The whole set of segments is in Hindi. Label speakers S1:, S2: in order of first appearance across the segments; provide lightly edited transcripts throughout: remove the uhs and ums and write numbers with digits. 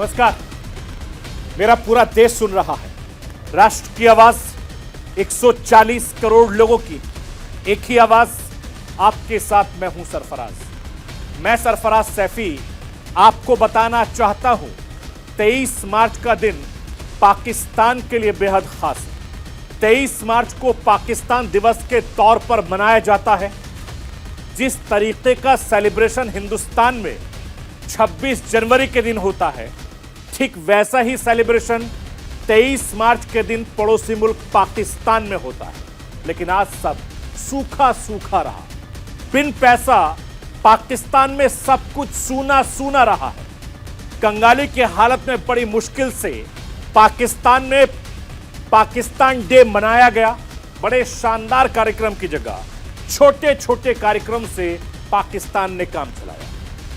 S1: नमस्कार। मेरा पूरा देश सुन रहा है। राष्ट्र की आवाज 140 करोड़ लोगों की एक ही आवाज। आपके साथ मैं हूं सरफराज। मैं सरफराज सैफी आपको बताना चाहता हूं 23 मार्च का दिन पाकिस्तान के लिए बेहद खास है। 23 मार्च को पाकिस्तान दिवस के तौर पर मनाया जाता है। जिस तरीके का सेलिब्रेशन हिंदुस्तान में 26 जनवरी के दिन होता है, ठीक वैसा ही सेलिब्रेशन 23 मार्च के दिन पड़ोसी मुल्क पाकिस्तान में होता है। लेकिन आज सब सूखा सूखा रहा। बिन पैसा पाकिस्तान में सब कुछ सूना सूना रहा है। कंगाली की हालत में बड़ी मुश्किल से पाकिस्तान में पाकिस्तान डे मनाया गया। बड़े शानदार कार्यक्रम की जगह छोटे छोटे कार्यक्रम से पाकिस्तान ने काम चलाया।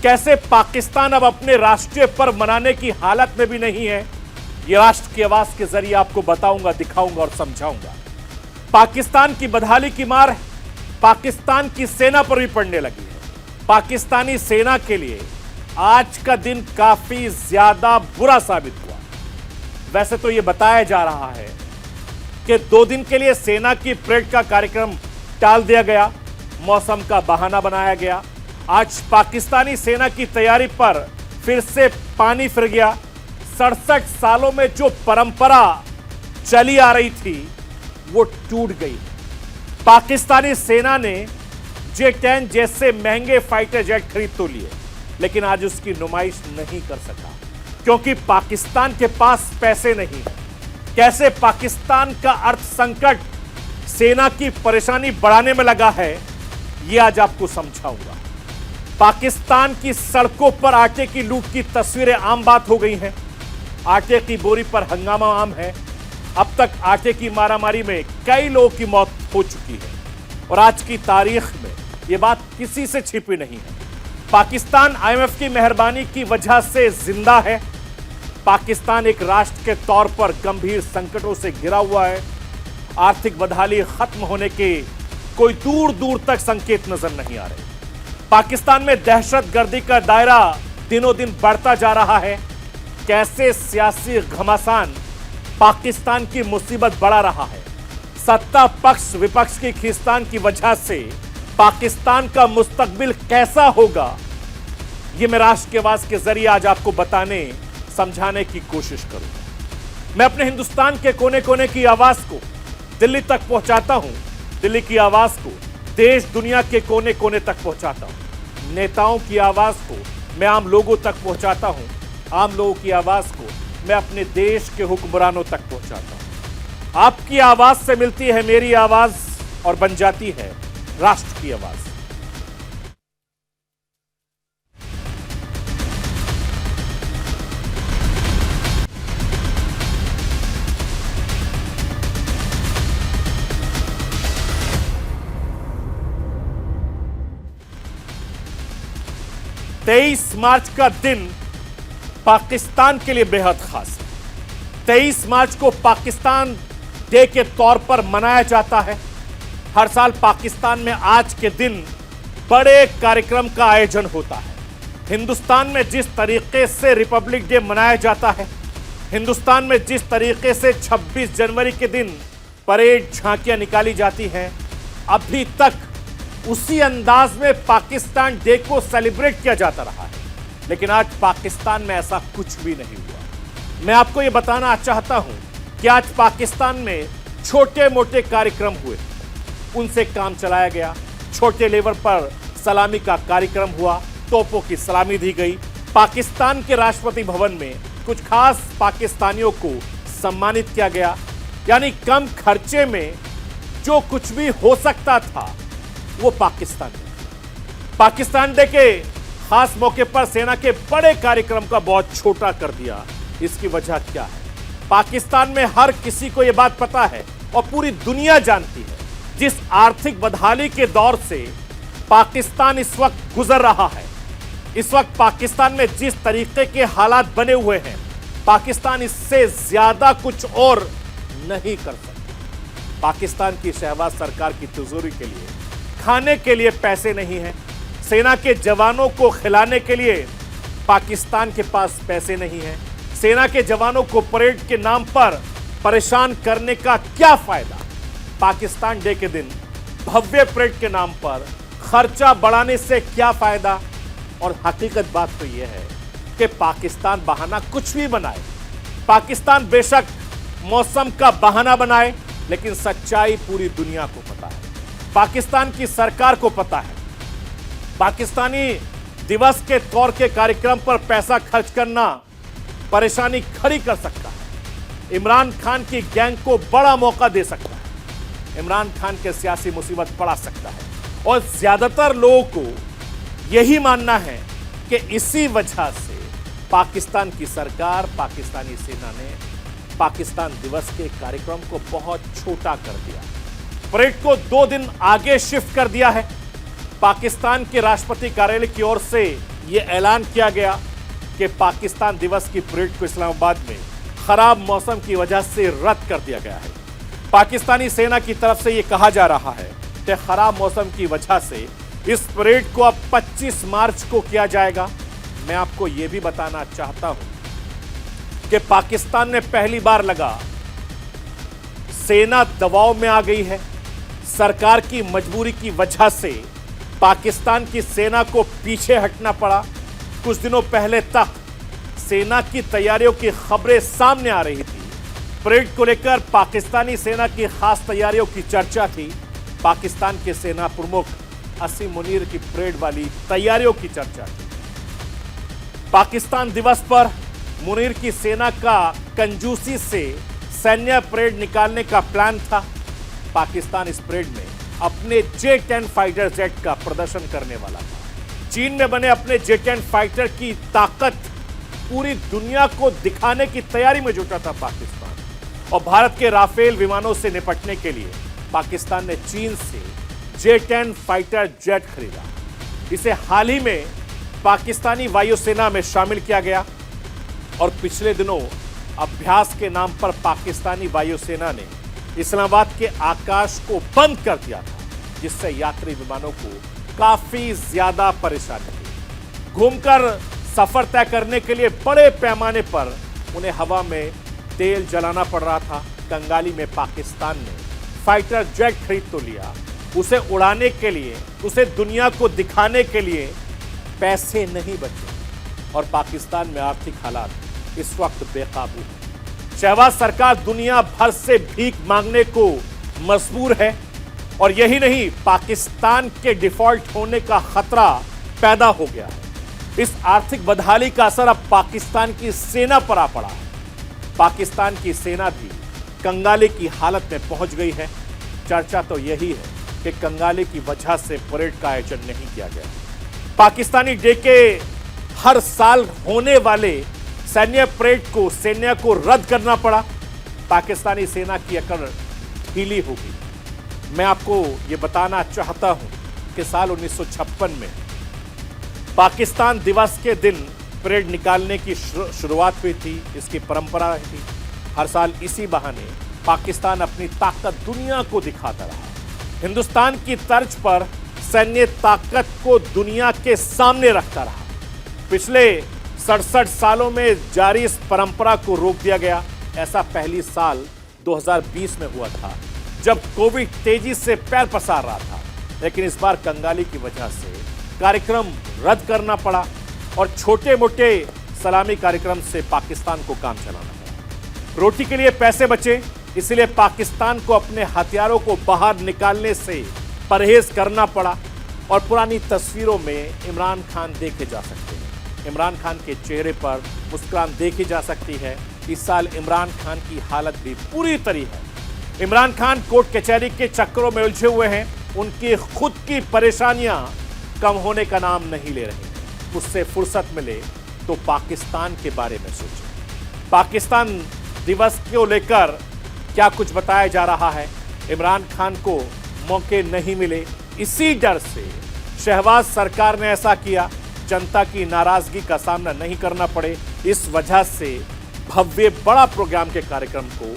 S1: कैसे पाकिस्तान अब अपने राष्ट्रीय पर्व मनाने की हालत में भी नहीं है, यह राष्ट्र की आवाज के जरिए आपको बताऊंगा, दिखाऊंगा और समझाऊंगा। पाकिस्तान की बदहाली की मार पाकिस्तान की सेना पर भी पड़ने लगी है। पाकिस्तानी सेना के लिए आज का दिन काफी ज्यादा बुरा साबित हुआ। वैसे तो यह बताया जा रहा है कि 2 दिन के लिए सेना की परेड का कार्यक्रम टाल दिया गया, मौसम का बहाना बनाया गया। आज पाकिस्तानी सेना की तैयारी पर फिर से पानी फिर गया। 67 सालों में जो परंपरा चली आ रही थी वो टूट गई। पाकिस्तानी सेना ने J-10 जैसे महंगे फाइटर जेट खरीद तो लिए, लेकिन आज उसकी नुमाइश नहीं कर सका क्योंकि पाकिस्तान के पास पैसे नहीं। कैसे पाकिस्तान का अर्थ संकट सेना की परेशानी बढ़ाने में लगा है, यह आज आपको समझाऊंगा। पाकिस्तान की सड़कों पर आटे की लूट की तस्वीरें आम बात हो गई हैं। आटे की बोरी पर हंगामा आम है। अब तक आटे की मारामारी में कई लोगों की मौत हो चुकी है और आज की तारीख में यह बात किसी से छिपी नहीं है। पाकिस्तान IMF की मेहरबानी की वजह से जिंदा है। पाकिस्तान एक राष्ट्र के तौर पर गंभीर संकटों से घिरा हुआ है। आर्थिक बदहाली खत्म होने के कोई दूर दूर तक संकेत नजर नहीं आ रहे। पाकिस्तान में दहशतगर्दी का दायरा दिनों दिन बढ़ता जा रहा है। कैसे सियासी घमासान पाकिस्तान की मुसीबत बढ़ा रहा है। सत्ता पक्ष विपक्ष की खींचतान की वजह से पाकिस्तान का मुस्तकबिल कैसा होगा, यह मैं राष्ट्र की आवाज के जरिए आज आपको बताने समझाने की कोशिश करूंगा। मैं अपने हिंदुस्तान के कोने कोने की आवाज को दिल्ली तक पहुंचाता हूं। दिल्ली की आवाज को देश दुनिया के कोने कोने तक पहुंचाता हूं। नेताओं की आवाज को मैं आम लोगों तक पहुंचाता हूं। आम लोगों की आवाज को मैं अपने देश के हुक्मरानों तक पहुंचाता हूं। आपकी आवाज से मिलती है मेरी आवाज और बन जाती है राष्ट्र की आवाज। तेईस मार्च का दिन पाकिस्तान के लिए बेहद खास है। 23 मार्च को पाकिस्तान डे के तौर पर मनाया जाता है। हर साल पाकिस्तान में आज के दिन बड़े कार्यक्रम का आयोजन होता है। हिंदुस्तान में जिस तरीके से रिपब्लिक डे मनाया जाता है, हिंदुस्तान में जिस तरीके से 26 जनवरी के दिन परेड झांकियां निकाली जाती हैं, अभी तक उसी अंदाज में पाकिस्तान डे को सेलिब्रेट किया जाता रहा है। लेकिन आज पाकिस्तान में ऐसा कुछ भी नहीं हुआ। मैं आपको यह बताना चाहता हूं कि आज पाकिस्तान में छोटे मोटे कार्यक्रम हुए, उनसे काम चलाया गया। छोटे लेवल पर सलामी का कार्यक्रम हुआ, तोपों की सलामी दी गई। पाकिस्तान के राष्ट्रपति भवन में कुछ खास पाकिस्तानियों को सम्मानित किया गया। यानी कम खर्चे में जो कुछ भी हो सकता था वो पाकिस्तान डे के खास मौके पर सेना के बड़े कार्यक्रम का बहुत छोटा कर दिया। इसकी वजह क्या है? पाकिस्तान में हर किसी को यह बात पता है और पूरी दुनिया जानती है, जिस आर्थिक बदहाली के दौर से पाकिस्तान इस वक्त गुजर रहा है, इस वक्त पाकिस्तान में जिस तरीके के हालात बने हुए हैं, पाकिस्तान इससे ज्यादा कुछ और नहीं कर सकता। पाकिस्तान की शहबाज सरकार की तिजोरी के लिए खाने के लिए पैसे नहीं हैं। सेना के जवानों को खिलाने के लिए पाकिस्तान के पास पैसे नहीं हैं। सेना के जवानों को परेड के नाम पर परेशान करने का क्या फायदा? पाकिस्तान डे के दिन भव्य परेड के नाम पर खर्चा बढ़ाने से क्या फायदा? और हकीकत बात तो यह है कि पाकिस्तान बहाना कुछ भी बनाए, पाकिस्तान बेशक मौसम का बहाना बनाए, लेकिन सच्चाई पूरी दुनिया को पता है, पाकिस्तान की सरकार को पता है। पाकिस्तानी दिवस के तौर के कार्यक्रम पर पैसा खर्च करना परेशानी खड़ी कर सकता है, इमरान खान की गैंग को बड़ा मौका दे सकता है, इमरान खान के सियासी मुसीबत बढ़ा सकता है। और ज्यादातर लोगों को यही मानना है कि इसी वजह से पाकिस्तान की सरकार, पाकिस्तानी सेना ने पाकिस्तान दिवस के कार्यक्रम को बहुत छोटा कर दिया, परेड को 2 दिन आगे शिफ्ट कर दिया है। पाकिस्तान के राष्ट्रपति कार्यालय की ओर से यह ऐलान किया गया कि पाकिस्तान दिवस की परेड को इस्लामाबाद में खराब मौसम की वजह से रद्द कर दिया गया है। पाकिस्तानी सेना की तरफ से यह कहा जा रहा है कि खराब मौसम की वजह से इस परेड को अब 25 मार्च को किया जाएगा। मैं आपको यह भी बताना चाहता हूं कि पाकिस्तान ने पहली बार लगा सेना दबाव में आ गई है, सरकार की मजबूरी की वजह से पाकिस्तान की सेना को पीछे हटना पड़ा। कुछ दिनों पहले तक सेना की तैयारियों की खबरें सामने आ रही थी, परेड को लेकर पाकिस्तानी सेना की खास तैयारियों की चर्चा थी, पाकिस्तान के सेना प्रमुख असीम मुनीर की परेड वाली तैयारियों की चर्चा थी। पाकिस्तान दिवस पर मुनीर की सेना का कंजूसी से सैन्य परेड निकालने का प्लान था। पाकिस्तान इस परेड में अपने J-10 फाइटर जेट का प्रदर्शन करने वाला था। चीन में बने अपने J-10 फाइटर की ताकत पूरी दुनिया को दिखाने की तैयारी में जुटा था पाकिस्तान। और भारत के राफेल विमानों से निपटने के लिए पाकिस्तान ने चीन से J-10 फाइटर जेट खरीदा। इसे हाल ही में पाकिस्तानी वायुसेना में शामिल किया गया और पिछले दिनों अभ्यास के नाम पर पाकिस्तानी वायुसेना ने इस्लामाबाद के आकाश को बंद कर दिया था, जिससे यात्री विमानों को काफी ज्यादा परेशानी हुई। घूमकर सफर तय करने के लिए बड़े पैमाने पर उन्हें हवा में तेल जलाना पड़ रहा था। कंगाली में पाकिस्तान ने फाइटर जेट खरीद तो लिया, उसे उड़ाने के लिए, उसे दुनिया को दिखाने के लिए पैसे नहीं बचे और पाकिस्तान में आर्थिक हालात इस वक्त बेकाबू है। शहबाज सरकार दुनिया भर से भीख मांगने को मजबूर है और यही नहीं, पाकिस्तान के डिफॉल्ट होने का खतरा पैदा हो गया है। इस आर्थिक बदहाली का असर अब पाकिस्तान की सेना पर आ पड़ा है। पाकिस्तान की सेना भी कंगाली की हालत में पहुंच गई है। चर्चा तो यही है कि कंगाली की वजह से परेड का आयोजन नहीं किया गया। पाकिस्तानी डे के हर साल होने वाले सैन्य परेड को सेना को रद्द करना पड़ा। पाकिस्तानी सेना की अकड़ ढीली हो गई। मैं आपको यह बताना चाहता हूं कि साल 1956 में पाकिस्तान दिवस के दिन परेड निकालने की शुरुआत हुई थी। इसकी परंपरा थी। हर साल इसी बहाने पाकिस्तान अपनी ताकत दुनिया को दिखाता रहा। हिंदुस्तान की तर्ज पर सैन्य ताकत को दुनिया के सामने रखता रहा। पिछले 67 सालों में जारी इस परंपरा को रोक दिया गया। ऐसा पहली साल 2020 में हुआ था, जब कोविड तेजी से पैर पसार रहा था। लेकिन इस बार कंगाली की वजह से कार्यक्रम रद्द करना पड़ा और छोटे मोटे सलामी कार्यक्रम से पाकिस्तान को काम चलाना पड़ा। रोटी के लिए पैसे बचे, इसलिए पाकिस्तान को अपने हथियारों को बाहर निकालने से परहेज करना पड़ा। और पुरानी तस्वीरों में इमरान खान देखे जा सकते हैं। इमरान खान के चेहरे पर मुस्कुराहट देखी जा सकती है। इस साल इमरान खान की हालत भी पूरी तरह है। इमरान खान कोर्ट कचहरी के चक्करों में उलझे हुए हैं। उनकी खुद की परेशानियां कम होने का नाम नहीं ले रही। उससे फुर्सत मिले तो पाकिस्तान के बारे में सोचें। पाकिस्तान दिवस को लेकर क्या कुछ बताया जा रहा है। इमरान खान को मौके नहीं मिले, इसी डर से शहबाज सरकार ने ऐसा किया। जनता की नाराजगी का सामना नहीं करना पड़े, इस वजह से भव्य बड़ा प्रोग्राम के कार्यक्रम को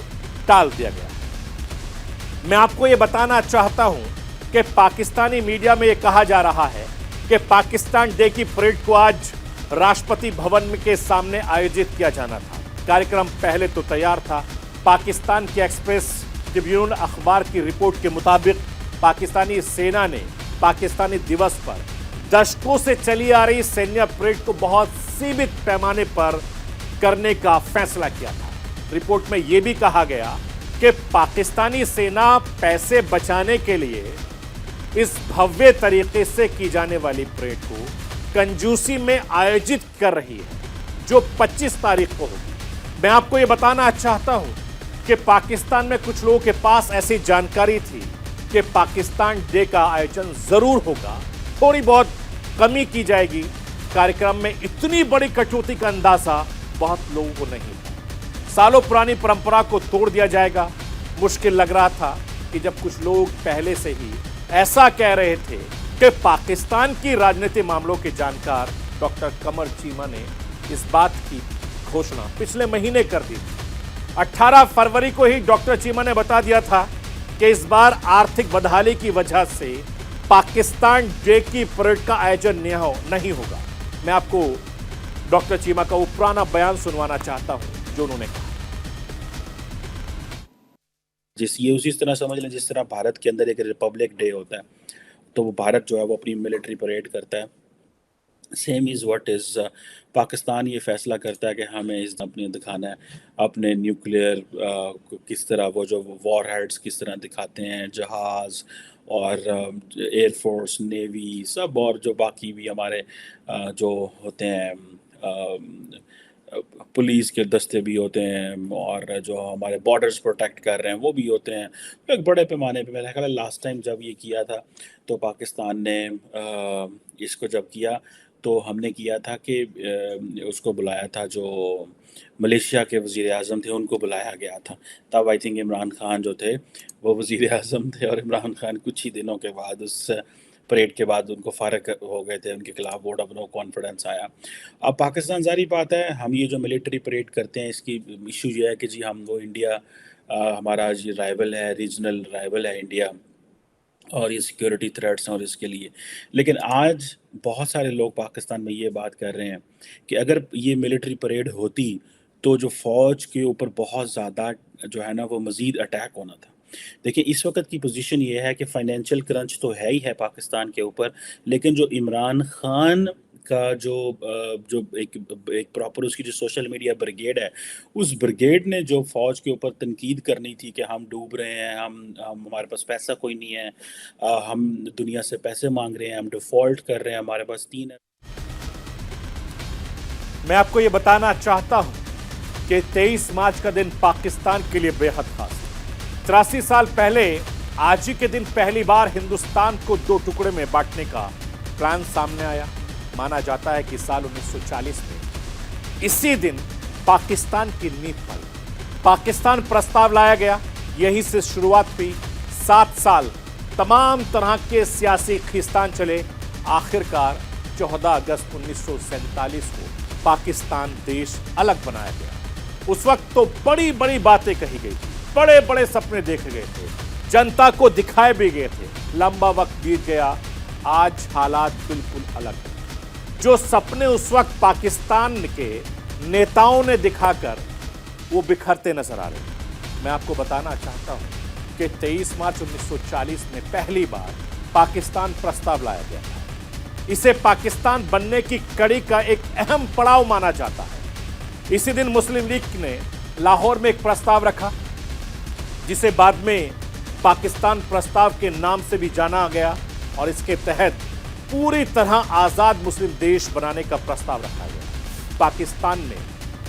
S1: टाल दिया गया है। मैं आपको यह बताना चाहता हूं कि पाकिस्तानी मीडिया में यह कहा जा रहा है कि पाकिस्तान डे की परेड को आज राष्ट्रपति भवन के सामने आयोजित किया जाना था। कार्यक्रम पहले तो तैयार था। पाकिस्तान के एक्सप्रेस ट्रिब्यून अखबार की रिपोर्ट के मुताबिक पाकिस्तानी सेना ने पाकिस्तानी दिवस पर दशकों से चली आ रही सैन्य परेड को बहुत सीमित पैमाने पर करने का फैसला किया था। रिपोर्ट में यह भी कहा गया कि पाकिस्तानी सेना पैसे बचाने के लिए इस भव्य तरीके से की जाने वाली परेड को कंजूसी में आयोजित कर रही है, जो 25 तारीख को होगी। मैं आपको यह बताना चाहता हूं कि पाकिस्तान में कुछ लोगों के पास ऐसी जानकारी थी कि पाकिस्तान डे का आयोजन जरूर होगा, थोड़ी बहुत कमी की जाएगी। कार्यक्रम में इतनी बड़ी कटौती का अंदाजा बहुत लोगों को नहीं था। सालों पुरानी परंपरा को तोड़ दिया जाएगा, मुश्किल लग रहा था कि जब कुछ लोग पहले से ही ऐसा कह रहे थे कि पाकिस्तान की राजनीतिक मामलों के जानकार डॉक्टर कमर चीमा ने इस बात की घोषणा पिछले महीने कर दी। 18 फरवरी को ही डॉक्टर चीमा ने बता दिया था कि इस बार आर्थिक बदहाली की वजह से पाकिस्तान डे की परेड का आयोजन नहीं होगा। मैं आपको डॉक्टर चीमा का वो पुराना बयान सुनवाना चाहता हूं जो उन्होंने कहा।
S2: ये उसी तरह समझ लें जिस तरह भारत के अंदर एक रिपब्लिक डे होता है, तो वो भारत जो है वो अपनी मिलिट्री परेड करता है। Same is what is Pakistan ये फैसला करता है कि हमें इस अपने दिखाना है, अपने न्यूक्लियर किस तरह वो जो वॉर हेड्स किस तरह दिखाते हैं, जहाज़ और एयरफोर्स, नेवी सब, और जो बाकी भी हमारे जो होते हैं पुलिस के दस्ते भी होते हैं, और जो हमारे बॉर्डर्स प्रोटेक्ट कर रहे हैं वो भी होते हैं। तो एक बड़े पैमाने पे मेरा ख्याल लास्ट टाइम जब ये किया था तो पाकिस्तान ने इसको जब किया तो हमने किया था कि उसको बुलाया था, जो मलेशिया के वज़ीर आज़म थे उनको बुलाया गया था। तब आई थिंक इमरान खान जो थे वो वज़ीर आज़म थे, और इमरान खान कुछ ही दिनों के बाद उस परेड के बाद उनको फारग हो गए थे, उनके खिलाफ वोट ऑफ नो कॉन्फिडेंस आया। अब पाकिस्तान जारी बात है, हम ये जो मिलिट्री परेड करते हैं इसकी इशू ये है कि जी हम वो इंडिया हमारा ये राइवल है, रीजनल राइवल है इंडिया, और ये सिक्योरिटी थ्रेट्स हैं और इसके लिए। लेकिन आज बहुत सारे लोग पाकिस्तान में ये बात कर रहे हैं कि अगर ये मिलिट्री परेड होती तो जो फ़ौज के ऊपर बहुत ज़्यादा जो है ना वो मज़ीद अटैक होना था। देखिए इस वक्त की पोजीशन ये है कि फाइनेंशियल क्रंच तो है ही है पाकिस्तान के ऊपर, लेकिन जो इमरान खान का जो एक प्रॉपर उसकी जो सोशल मीडिया ब्रिगेड है, उस ब्रिगेड ने जो फ़ौज के ऊपर तनकीद करनी थी कि हम डूब रहे हैं, हम हमारे पास पैसा कोई नहीं है, हम दुनिया से पैसे मांग रहे हैं, हम डिफ़ॉल्ट कर रहे हैं, हमारे पास 3 है।
S1: मैं आपको ये बताना चाहता हूं कि 23 मार्च का दिन पाकिस्तान के लिए बेहद खास। 83 साल पहले आज ही के दिन पहली बार हिंदुस्तान को 2 टुकड़े में बांटने का प्लान सामने आया। माना जाता है कि साल 1940 में इसी दिन पाकिस्तान की नींव पड़ी, पाकिस्तान प्रस्ताव लाया गया, यहीं से शुरुआत हुई। 7 साल तमाम तरह के सियासी खींचतान चले, आखिरकार 14 अगस्त 1947 को पाकिस्तान देश अलग बनाया गया। उस वक्त तो बड़ी बड़ी बातें कही गई थी, बड़े बड़े सपने देखे गए थे, जनता को दिखाए भी गए थे। लंबा वक्त बीत गया, आज हालात बिल्कुल अलग है। जो सपने उस वक्त पाकिस्तान के नेताओं ने दिखाकर वो बिखरते नजर आ रहे। मैं आपको बताना चाहता हूं कि 23 मार्च 1940 में पहली बार पाकिस्तान प्रस्ताव लाया गया था। इसे पाकिस्तान बनने की कड़ी का एक अहम पड़ाव माना जाता है। इसी दिन मुस्लिम लीग ने लाहौर में एक प्रस्ताव रखा, जिसे बाद में पाकिस्तान प्रस्ताव के नाम से भी जाना गया, और इसके तहत पूरी तरह आजाद मुस्लिम देश बनाने का प्रस्ताव रखा गया। पाकिस्तान में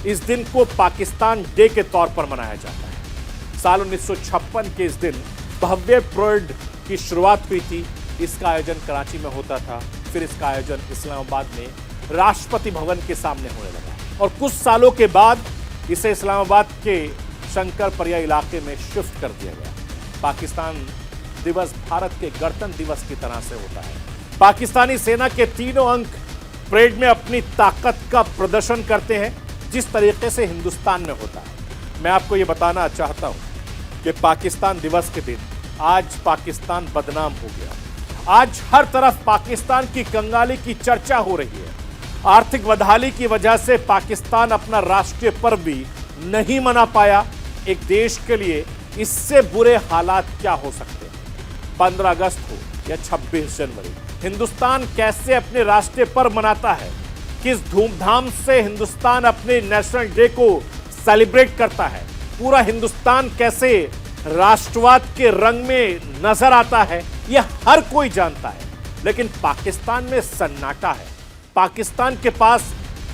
S1: इस दिन को पाकिस्तान डे के तौर पर मनाया जाता है। साल 1956 के इस दिन भव्य परेड की शुरुआत हुई थी। इसका आयोजन कराची में होता था, फिर इसका आयोजन इस्लामाबाद में राष्ट्रपति भवन के सामने होने लगा, और कुछ सालों के बाद इसे इस्लामाबाद के शंकरपरिया इलाके में शिफ्ट कर दिया गया। पाकिस्तान दिवस भारत के गणतंत्र दिवस की तरह से होता है। पाकिस्तानी सेना के तीनों अंग परेड में अपनी ताकत का प्रदर्शन करते हैं, जिस तरीके से हिंदुस्तान में होता है। मैं आपको यह बताना चाहता हूं कि पाकिस्तान दिवस के दिन आज पाकिस्तान बदनाम हो गया। आज हर तरफ पाकिस्तान की कंगाली की चर्चा हो रही है। आर्थिक बदहाली की वजह से पाकिस्तान अपना राष्ट्रीय पर्व भी नहीं मना पाया एक देश के लिए, इससे बुरे हालात क्या हो सकते हैं। 15 अगस्त हो या 26 जनवरी, हिंदुस्तान कैसे अपने राष्ट्रीय पर्व मनाता है, किस धूमधाम से हिंदुस्तान अपने नेशनल डे को सेलिब्रेट करता है, पूरा हिंदुस्तान कैसे राष्ट्रवाद के रंग में नजर आता है, यह हर कोई जानता है। लेकिन पाकिस्तान में सन्नाटा है। पाकिस्तान के पास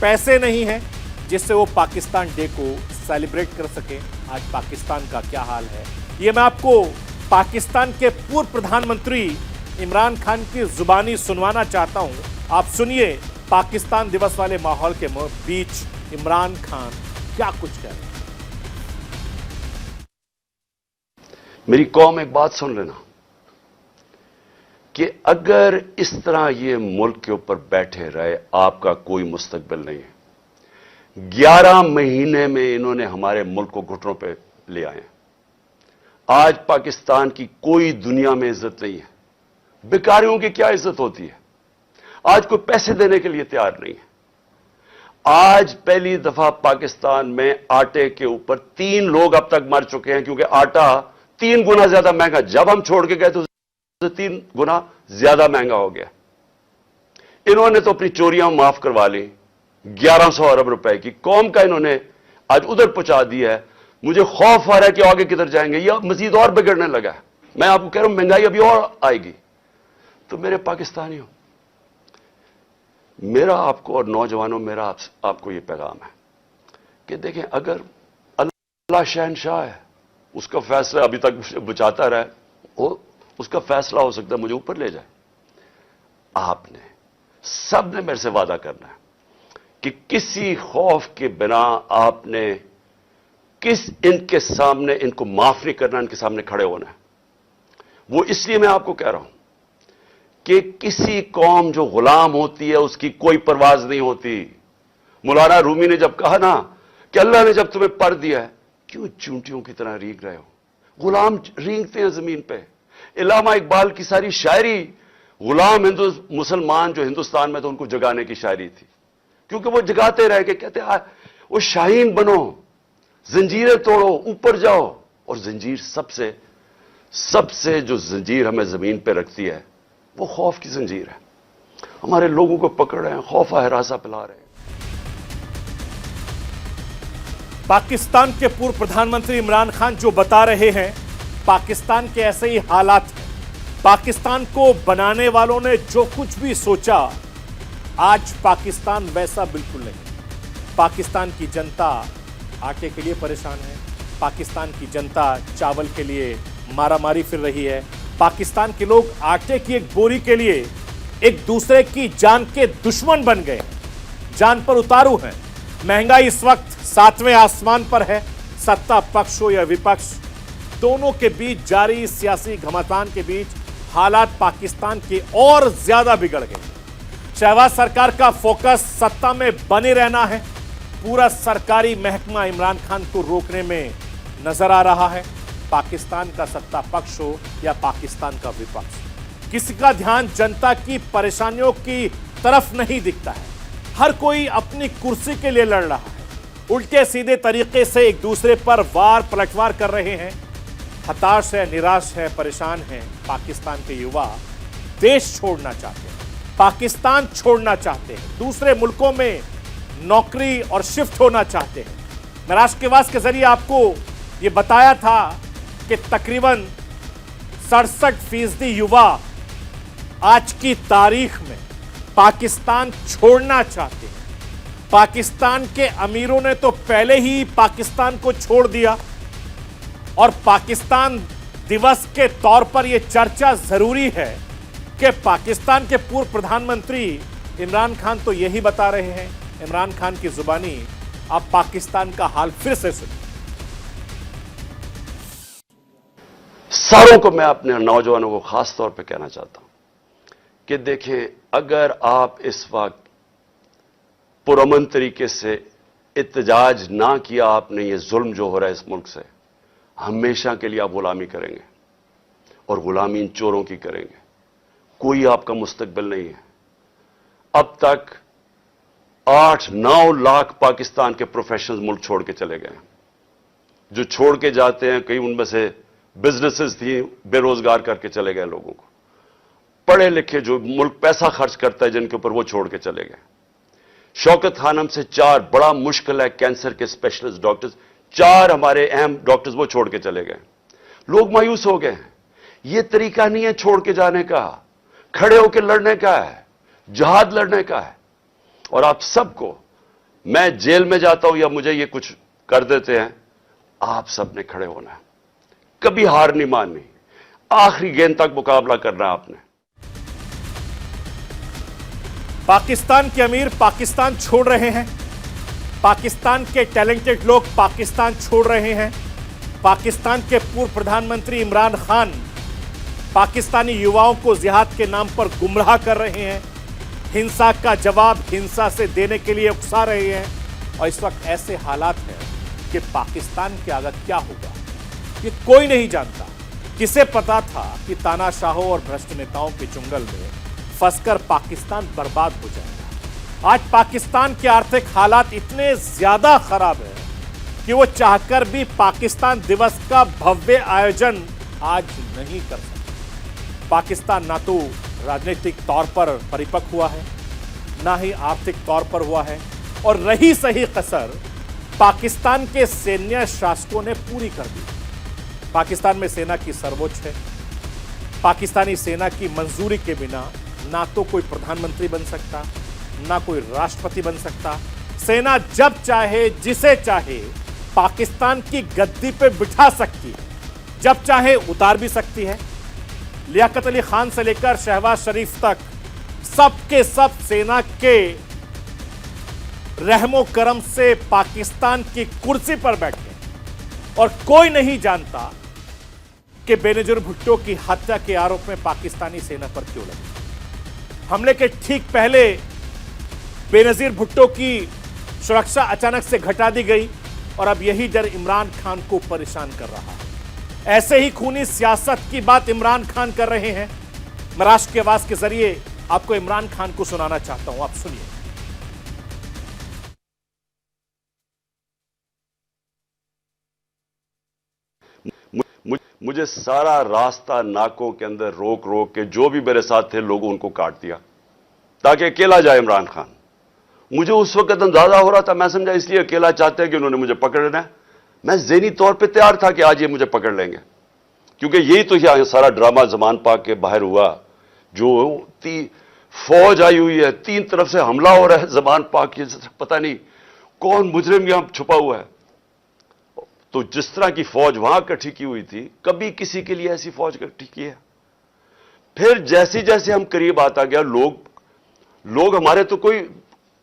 S1: पैसे नहीं है जिससे वो पाकिस्तान डे को सेलिब्रेट कर सके। आज पाकिस्तान का क्या हाल है, ये मैं आपको पाकिस्तान के पूर्व प्रधानमंत्री इमरान खान की जुबानी सुनवाना चाहता हूं। आप सुनिए पाकिस्तान दिवस वाले माहौल के बीच इमरान खान क्या कुछ कह रहे हैं।
S3: मेरी कौम, एक बात सुन लेना कि अगर इस तरह ये मुल्क के ऊपर बैठे रहे, आपका कोई मुस्तकबिल नहीं है। 11 महीने में इन्होंने हमारे मुल्क को घुटनों पे ले आए। आज पाकिस्तान की कोई दुनिया में इज्जत नहीं है। बेकारियों की क्या इज्जत होती है? आज कोई पैसे देने के लिए तैयार नहीं है। आज पहली दफा पाकिस्तान में आटे के ऊपर 3 लोग अब तक मर चुके हैं, क्योंकि आटा 3 गुना ज्यादा महंगा, जब हम छोड़ के गए तो 3 गुना ज्यादा महंगा हो गया। इन्होंने तो अपनी चोरियां माफ करवा ली, 1100 अरब रुपए की कौम का इन्होंने आज उधर पहुंचा दिया है। मुझे खौफ आ रहा है कि आगे किधर जाएंगे, यह मजीद और बिगड़ने लगा है। मैं आपको कह रहा हूं महंगाई अभी और आएगी। तो मेरे पाकिस्तानियों, मेरा आपको और नौजवानों, मेरा आपको यह पैगाम है कि देखें, अगर अल्लाह शहनशाह है, उसका फैसला अभी तक बचाता रहे, वो उसका फैसला हो सकता है मुझे ऊपर ले जाए। आपने सबने मेरे से वादा करना है कि किसी खौफ के बिना आपने इनके सामने, इनको माफ नहीं करना, इनके सामने खड़े होना है। वो इसलिए मैं आपको कह रहा हूं कि किसी कौम जो गुलाम होती है उसकी कोई परवाज नहीं होती। मौलाना रूमी ने जब कहा ना कि अल्लाह ने जब तुम्हें पर दिया है, क्यों चूंटियों की तरह रींग रहे हो? गुलाम रींगते हैं जमीन पे। इलामा इकबाल की सारी शायरी गुलाम मुसलमान जो हिंदुस्तान में, तो उनको जगाने की शायरी थी, क्योंकि वो जगाते रह के कहते वो शाहीन बनो, जंजीरें तोड़ो, ऊपर जाओ। और जंजीर सबसे जो जंजीर हमें जमीन पे रखती है वो खौफ की जंजीर है। हमारे लोगों को पकड़ रहे हैं, खौफा हरासा पिला रहे हैं।
S1: पाकिस्तान के पूर्व प्रधानमंत्री इमरान खान जो बता रहे हैं, पाकिस्तान के ऐसे ही हालात हैं। पाकिस्तान को बनाने वालों ने जो कुछ भी सोचा, आज पाकिस्तान वैसा बिल्कुल नहीं। पाकिस्तान की जनता आटे के लिए परेशान है। पाकिस्तान की जनता चावल के लिए मारामारी फिर रही है। पाकिस्तान के लोग आटे की एक बोरी के लिए एक दूसरे की जान के दुश्मन बन गए हैं, जान पर उतारू हैं। महंगाई इस वक्त 7वें आसमान पर है। सत्ता पक्ष हो या विपक्ष, दोनों के बीच जारी सियासी घमासान के बीच हालात पाकिस्तान के और ज्यादा बिगड़ गए। शहबाज सरकार का फोकस सत्ता में बने रहना है। पूरा सरकारी महकमा इमरान खान को रोकने में नजर आ रहा है। पाकिस्तान का सत्ता पक्ष हो या पाकिस्तान का विपक्ष, किसी का ध्यान जनता की परेशानियों की तरफ नहीं दिखता है। हर कोई अपनी कुर्सी के लिए लड़ रहा है। उल्टे सीधे तरीके से एक दूसरे पर वार पलटवार कर रहे हैं। हताश है, निराश है, परेशान है। पाकिस्तान के युवा देश छोड़ना चाहते हैं, पाकिस्तान छोड़ना चाहते हैं, दूसरे मुल्कों में नौकरी और शिफ्ट होना चाहते हैं। मैं राष्ट्रवाद के जरिए आपको यह बताया था कि तकरीबन 67% युवा आज की तारीख में पाकिस्तान छोड़ना चाहते हैं। पाकिस्तान के अमीरों ने तो पहले ही पाकिस्तान को छोड़ दिया, और पाकिस्तान दिवस के तौर पर यह चर्चा जरूरी है कि पाकिस्तान के पूर्व प्रधानमंत्री इमरान खान तो यही बता रहे हैं। इमरान खान की जुबानी अब पाकिस्तान का हाल फिर से सुनिए।
S3: सारों को मैं अपने नौजवानों को खास तौर पे कहना चाहता हूं कि देखें, अगर आप इस वक्त पुरअमन तरीके से इत्तेजाज ना किया आपने, ये जुल्म जो हो रहा है इस मुल्क से, हमेशा के लिए आप गुलामी करेंगे, और गुलामी इन चोरों की करेंगे। कोई आपका मुस्तकबिल नहीं है। अब तक 8-9 लाख पाकिस्तान के प्रोफेशनल्स मुल्क छोड़ के चले गए हैं। जो छोड़ के जाते हैं, कई उनमें से बिजनेसेस थी, बेरोजगार करके चले गए लोगों को। पढ़े लिखे जो मुल्क पैसा खर्च करता है जिनके ऊपर, वो छोड़ के चले गए। शौकत खानम से 4 बड़ा मुश्किल है कैंसर के स्पेशलिस्ट डॉक्टर्स, 4 हमारे अहम डॉक्टर्स वो छोड़ के चले गए। लोग मायूस हो गए हैं। ये तरीका नहीं है छोड़ के जाने का, खड़े होकर लड़ने का है, जहाद लड़ने का है। और आप सबको, मैं जेल में जाता हूं या मुझे ये कुछ कर देते हैं, आप सबने खड़े होना है, कभी हार नहीं माननी, आखिरी गेंद तक मुकाबला करना है आपने।
S1: पाकिस्तान के अमीर पाकिस्तान छोड़ रहे हैं, पाकिस्तान के टैलेंटेड लोग पाकिस्तान छोड़ रहे हैं, पाकिस्तान के पूर्व प्रधानमंत्री इमरान खान पाकिस्तानी युवाओं को जिहाद के नाम पर गुमराह कर रहे हैं, हिंसा का जवाब हिंसा से देने के लिए उकसा रहे हैं। और इस वक्त ऐसे हालात हैं कि पाकिस्तान के आगे क्या होगा ये कोई नहीं जानता। किसे पता था कि तानाशाहों और भ्रष्ट नेताओं के चुंगल में फंसकर पाकिस्तान बर्बाद हो जाएगा। आज पाकिस्तान के आर्थिक हालात इतने ज्यादा खराब है कि वो चाहकर भी पाकिस्तान दिवस का भव्य आयोजन आज नहीं कर सकते। पाकिस्तान ना तो राजनीतिक तौर पर परिपक्व हुआ है, ना ही आर्थिक तौर पर हुआ है, और रही सही कसर पाकिस्तान के सैन्य शासकों ने पूरी कर दी। पाकिस्तान में सेना की सर्वोच्च है, पाकिस्तानी सेना की मंजूरी के बिना ना तो कोई प्रधानमंत्री बन सकता, ना कोई राष्ट्रपति बन सकता। सेना जब चाहे जिसे चाहे पाकिस्तान की गद्दी पे बिठा सकती है, जब चाहे उतार भी सकती है। लियाकत अली खान से लेकर शहबाज शरीफ तक सबके सब सेना के रहमो करम से पाकिस्तान की कुर्सी पर बैठे, और कोई नहीं जानता कि बेनजीर भुट्टो की हत्या के आरोप में पाकिस्तानी सेना पर क्यों लगे। हमले के ठीक पहले बेनजीर भुट्टो की सुरक्षा अचानक से घटा दी गई, और अब यही डर इमरान खान को परेशान कर रहा है। ऐसे ही खूनी सियासत की बात इमरान खान कर रहे हैं। मैं राष्ट्र की आवाज के जरिए आपको इमरान खान को सुनाना चाहता हूं, आप सुनिए।
S3: मुझे सारा रास्ता नाकों के अंदर रोक रोक के जो भी मेरे साथ थे लोगों उनको काट दिया ताकि अकेला जाए इमरान खान। मुझे उस वक्त अंदाजा हो रहा था, मैं समझा इसलिए अकेला चाहते हैं कि उन्होंने मुझे पकड़ना है। मैं ज़हनी तौर पे तैयार था कि आज ये मुझे पकड़ लेंगे, क्योंकि यही तो यहाँ सारा ड्रामा ज़मान पाक के बाहर हुआ। जो फौज आई हुई है, 3 तरफ से हमला हो रहा है ज़मान पाक की, पता नहीं कौन मुजरिम यहां छुपा हुआ है। तो जिस तरह की फौज वहां इकट्ठी की हुई थी, कभी किसी के लिए ऐसी फौज इकट्ठी की है। फिर जैसे जैसे हम करीब आता गया, लोग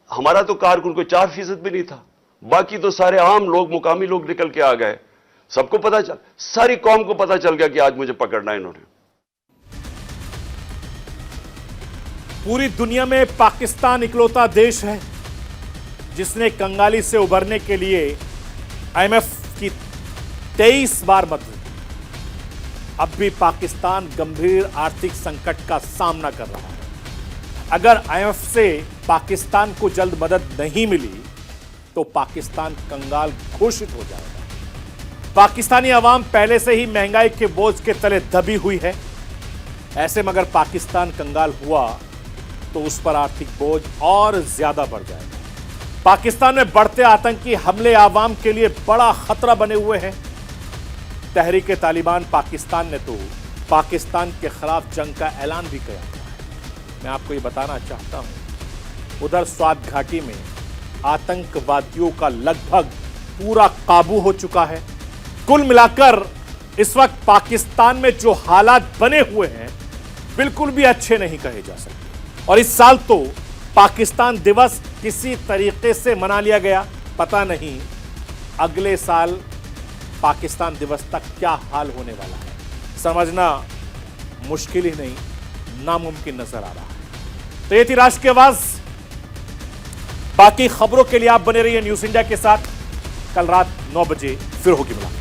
S3: हमारा तो कारकुन कोई 4% भी नहीं था, बाकी तो सारे आम लोग, मुकामी लोग निकल के आ गए। सबको पता चल, सारी कौम को पता चल गया कि आज मुझे पकड़ना है इन्होंने।
S1: पूरी दुनिया में पाकिस्तान इकलौता देश है जिसने कंगाली से उबरने के लिए IMF की 23 बार मदद की। अब भी पाकिस्तान गंभीर आर्थिक संकट का सामना कर रहा है। अगर IMF से पाकिस्तान को जल्द मदद नहीं मिली तो पाकिस्तान कंगाल घोषित हो जाएगा। पाकिस्तानी अवाम पहले से ही महंगाई के बोझ के तले दबी हुई है। ऐसे में अगर पाकिस्तान कंगाल हुआ तो उस पर आर्थिक बोझ और ज्यादा बढ़ जाएगा। पाकिस्तान में बढ़ते आतंकी हमले आवाम के लिए बड़ा खतरा बने हुए हैं। तहरीक तालिबान पाकिस्तान ने तो पाकिस्तान के खिलाफ जंग का ऐलान भी किया हुआ है। मैं आपको ये बताना चाहता हूं, उधर स्वात घाटी में आतंकवादियों का लगभग पूरा काबू हो चुका है। कुल मिलाकर इस वक्त पाकिस्तान में जो हालात बने हुए हैं बिल्कुल भी अच्छे नहीं कहे जा सकते। और इस साल तो पाकिस्तान दिवस किसी तरीके से मना लिया गया, पता नहीं अगले साल पाकिस्तान दिवस तक क्या हाल होने वाला है, समझना मुश्किल ही नहीं नामुमकिन नजर आ रहा है। तो ये थी राष्ट्र की आवाज। बाकी खबरों के लिए आप बने रहिए न्यूज़ इंडिया के साथ। कल रात 9 बजे फिर होगी मुलाकात।